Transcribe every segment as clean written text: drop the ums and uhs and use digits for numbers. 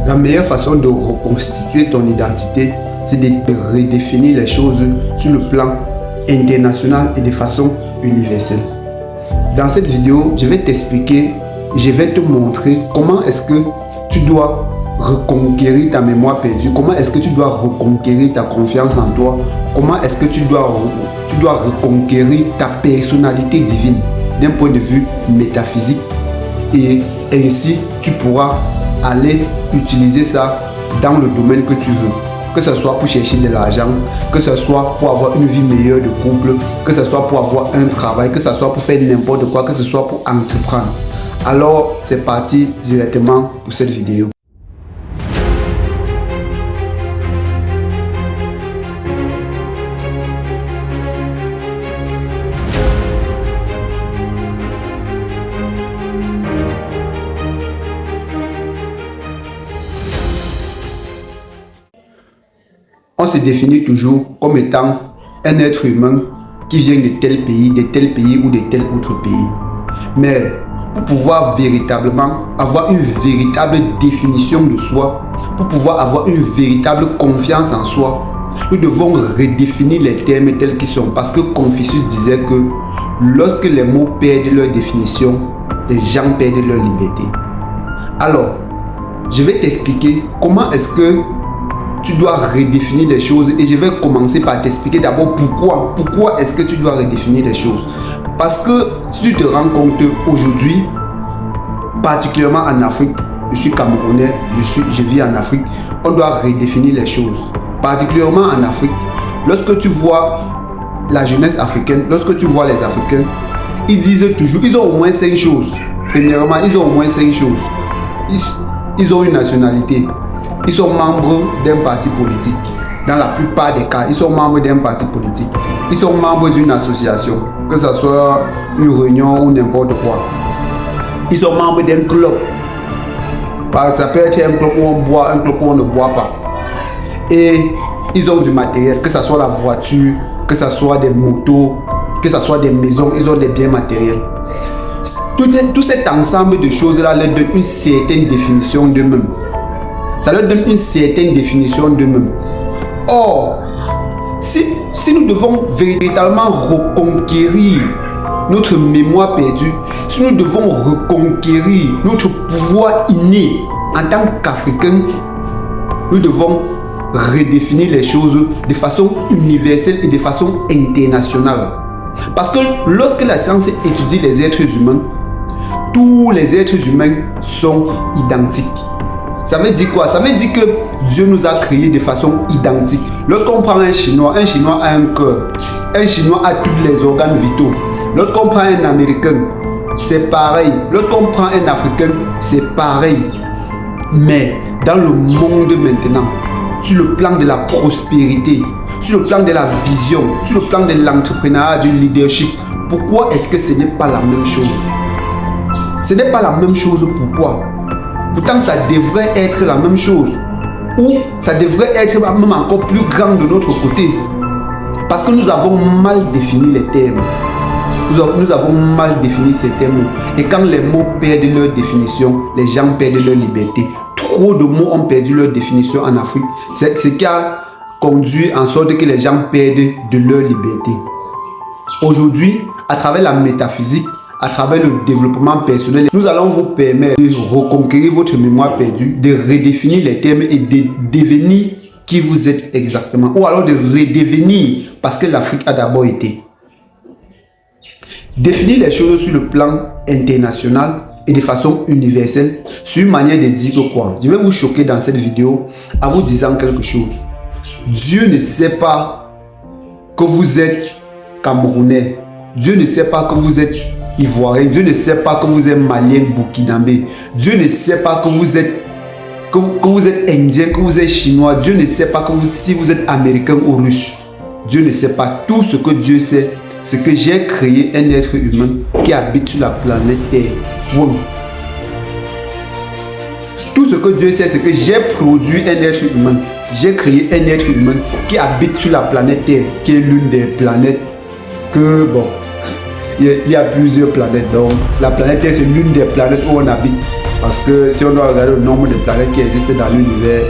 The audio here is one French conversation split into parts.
La meilleure façon de reconstituer ton identité, c'est de redéfinir les choses sur le plan international et de façon universelle. Dans cette vidéo, je vais t'expliquer, je vais te montrer comment est-ce que tu dois reconquérir ta mémoire perdue, comment est-ce que tu dois reconquérir ta confiance en toi, comment est-ce que tu dois reconquérir ta personnalité divine d'un point de vue métaphysique, et ainsi tu pourras aller utiliser ça dans le domaine que tu veux, que ce soit pour chercher de l'argent, que ce soit pour avoir une vie meilleure de couple, que ce soit pour avoir un travail, que ce soit pour faire n'importe quoi, que ce soit pour entreprendre. Alors c'est parti directement pour cette vidéo. On se définit toujours comme étant un être humain qui vient de tel pays ou de tel autre pays. Mais pour pouvoir véritablement avoir une véritable définition de soi, pour pouvoir avoir une véritable confiance en soi, nous devons redéfinir les termes tels qu'ils sont. Parce que Confucius disait que lorsque les mots perdent leur définition, les gens perdent leur liberté. Alors, je vais t'expliquer comment est-ce que tu dois redéfinir les choses, et je vais commencer par t'expliquer d'abord pourquoi est-ce que tu dois redéfinir les choses. Parce que si tu te rends compte aujourd'hui, particulièrement en Afrique, je suis Camerounais, je vis en Afrique, on doit redéfinir les choses. Particulièrement en Afrique, lorsque tu vois la jeunesse africaine, lorsque tu vois les Africains, ils disent toujours, ils ont au moins 5 choses. Premièrement, ils ont au moins 5 choses. Ils ont une nationalité. Ils sont membres d'un parti politique. Dans la plupart des cas, ils sont membres d'un parti politique. Ils sont membres d'une association, que ce soit une réunion ou n'importe quoi. Ils sont membres d'un club. Ça peut être un club où on boit, un club où on ne boit pas. Et ils ont du matériel, que ce soit la voiture, que ce soit des motos, que ce soit des maisons, ils ont des biens matériels. Tout cet ensemble de choses-là leur donne une certaine définition d'eux-mêmes. Ça leur donne une certaine définition d'eux-mêmes. Or, si nous devons véritablement reconquérir notre mémoire perdue, si nous devons reconquérir notre pouvoir inné en tant qu'Africains, nous devons redéfinir les choses de façon universelle et de façon internationale. Parce que lorsque la science étudie les êtres humains, tous les êtres humains sont identiques. Ça veut dire quoi? Ça veut dire que Dieu nous a créés de façon identique. Lorsqu'on prend un Chinois a un cœur. Un Chinois a tous les organes vitaux. Lorsqu'on prend un Américain, c'est pareil. Lorsqu'on prend un Africain, c'est pareil. Mais dans le monde maintenant, sur le plan de la prospérité, sur le plan de la vision, sur le plan de l'entrepreneuriat, du leadership, pourquoi est-ce que ce n'est pas la même chose? Ce n'est pas la même chose, pourquoi? Pourtant, ça devrait être la même chose. Ou ça devrait être même encore plus grand de notre côté. Parce que nous avons mal défini les termes. Nous avons mal défini ces termes. Et quand les mots perdent leur définition, les gens perdent leur liberté. Trop de mots ont perdu leur définition en Afrique. C'est ce qui a conduit en sorte que les gens perdent de leur liberté. Aujourd'hui, à travers la métaphysique, à travers le développement personnel, nous allons vous permettre de reconquérir votre mémoire perdue, de redéfinir les termes et de devenir qui vous êtes exactement. Ou alors de redevenir parce que l'Afrique a d'abord été. Définir les choses sur le plan international et de façon universelle, c'est une manière de dire que quoi? Je vais vous choquer dans cette vidéo en vous disant quelque chose. Dieu ne sait pas que vous êtes Camerounais. Dieu ne sait pas que vous êtes Ivoirien. Dieu ne sait pas que vous êtes Malien, Burkinabé. Dieu ne sait pas que vous êtes Indien, que vous êtes Chinois. Dieu ne sait pas si vous êtes Américain ou Russe. Dieu ne sait pas. Tout ce que Dieu sait, c'est que j'ai créé un être humain qui habite sur la planète Terre. Bon. Tout ce que Dieu sait, c'est que j'ai produit un être humain. J'ai créé un être humain qui habite sur la planète Terre, qui est l'une des planètes que, bon, il y a plusieurs planètes. Donc, la planète Terre, c'est l'une des planètes où on habite. Parce que si on doit regarder le nombre de planètes qui existent dans l'univers,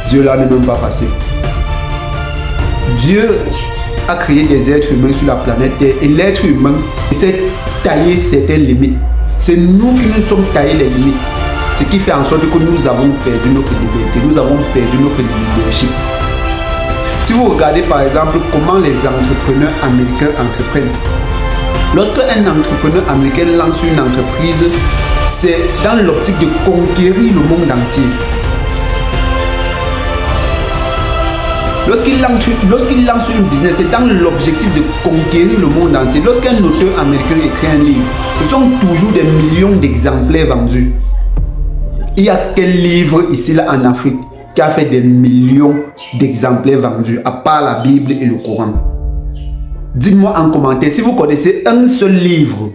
Dieu là n'est même pas passé. Dieu a créé des êtres humains sur la planète Terre et l'être humain s'est taillé certaines limites. C'est nous qui nous sommes taillés les limites. Ce qui fait en sorte que nous avons perdu notre liberté, nous avons perdu notre leadership. Si vous regardez par exemple comment les entrepreneurs américains entreprennent, lorsque un entrepreneur américain lance une entreprise, c'est dans l'optique de conquérir le monde entier. Lorsqu'il lance une business, c'est dans l'objectif de conquérir le monde entier. Lorsqu'un auteur américain écrit un livre, ce sont toujours des millions d'exemplaires vendus. Il y a quel livre ici là en Afrique qui a fait des millions d'exemplaires vendus, à part la Bible et le Coran? Dites-moi en commentaire si vous connaissez un seul livre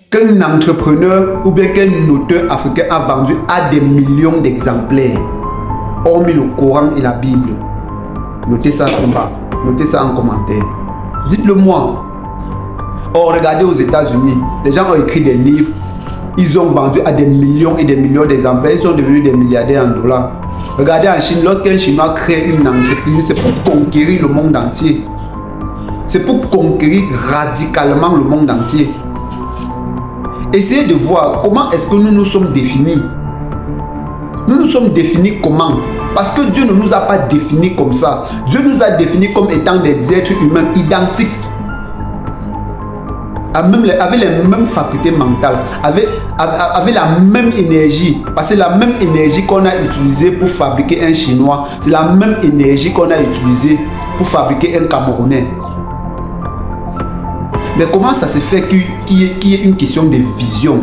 qu'un entrepreneur ou bien qu'un auteur africain a vendu à des millions d'exemplaires, hormis le Coran et la Bible. Notez ça en bas, notez ça en commentaire. Dites-le moi. Oh, regardez aux États-Unis, les gens ont écrit des livres, ils ont vendu à des millions et des millions d'exemplaires, ils sont devenus des milliardaires en dollars. Regardez en Chine, lorsqu'un Chinois crée une entreprise, c'est pour conquérir le monde entier. C'est pour conquérir radicalement le monde entier. Essayez de voir comment est-ce que nous nous sommes définis. Nous nous sommes définis comment? Parce que Dieu ne nous a pas définis comme ça. Dieu nous a définis comme étant des êtres humains identiques. Avec les mêmes facultés mentales, avec la même énergie. Parce que la même énergie qu'on a utilisée pour fabriquer un Chinois, c'est la même énergie qu'on a utilisée pour fabriquer un Camerounais. Mais comment ça se fait qu'il y ait une question de vision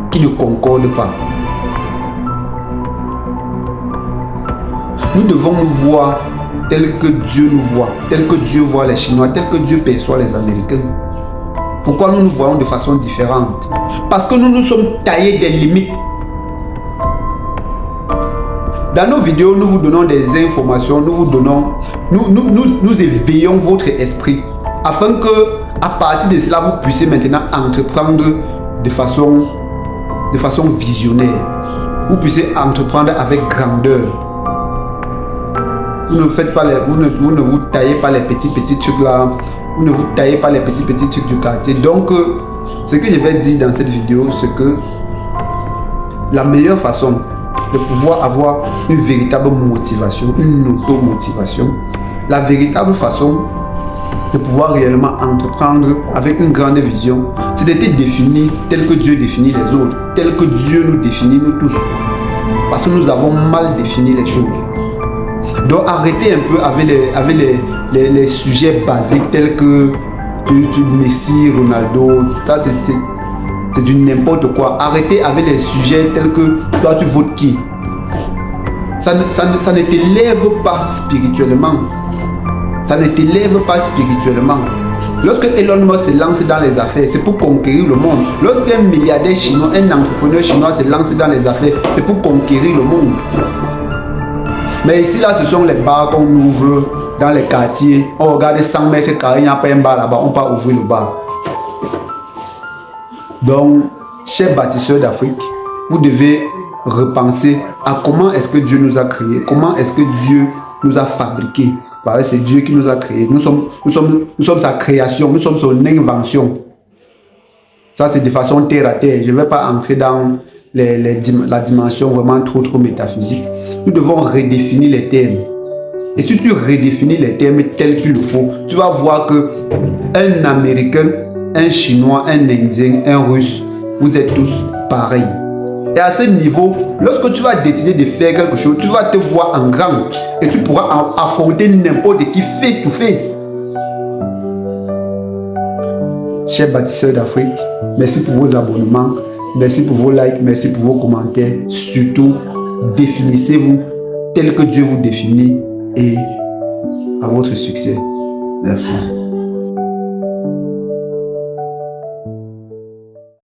qui ne concorde pas? Nous devons nous voir tel que Dieu nous voit, tel que Dieu voit les Chinois, tel que Dieu perçoit les Américains. Pourquoi nous nous voyons de façon différente? Parce que nous nous sommes taillés des limites. Dans nos vidéos, nous vous donnons des informations, nous éveillons votre esprit afin que, à partir de cela, vous puissiez maintenant entreprendre de façon visionnaire. Vous puissiez entreprendre avec grandeur. Vous ne vous taillez pas les petits trucs là. Vous ne vous taillez pas les petits trucs du quartier. Donc, ce que je vais dire dans cette vidéo, c'est que la meilleure façon de pouvoir avoir une véritable motivation, une automotivation, la véritable façon de pouvoir réellement entreprendre avec une grande vision, c'est d'être défini tel que Dieu définit les autres, tel que Dieu nous définit nous tous. Parce que nous avons mal défini les choses. Donc arrêtez un peu avec les sujets basiques tels que Messi, Ronaldo, ça c'est du n'importe quoi. Arrêtez avec les sujets tels que toi tu votes qui. Ça ne t'élève pas spirituellement. Ça ne t'élève pas spirituellement. Lorsque Elon Musk se lance dans les affaires, c'est pour conquérir le monde. Lorsqu'un milliardaire chinois, un entrepreneur chinois se lance dans les affaires, c'est pour conquérir le monde. Mais ici, là, ce sont les bars qu'on ouvre dans les quartiers. On regarde 100 mètres carrés, il n'y a pas un bar là-bas, on peut ouvrir le bar. Donc, chers bâtisseurs d'Afrique, vous devez repenser à comment est-ce que Dieu nous a créés, comment est-ce que Dieu nous a fabriqués. C'est Dieu qui nous a créés. Nous sommes sa création, nous sommes son invention. Ça, c'est de façon terre à terre. Je ne vais pas entrer dans la dimension vraiment trop métaphysique. Nous devons redéfinir les termes. Et si tu redéfinis les termes tels qu'il le faut, tu vas voir que un Américain, un Chinois, un Indien, un Russe, vous êtes tous pareils. Et à ce niveau, lorsque tu vas décider de faire quelque chose, tu vas te voir en grand et tu pourras affronter n'importe qui face to face. Chers bâtisseurs d'Afrique, merci pour vos abonnements, merci pour vos likes, merci pour vos commentaires. Surtout, définissez-vous tel que Dieu vous définit et à votre succès. Merci.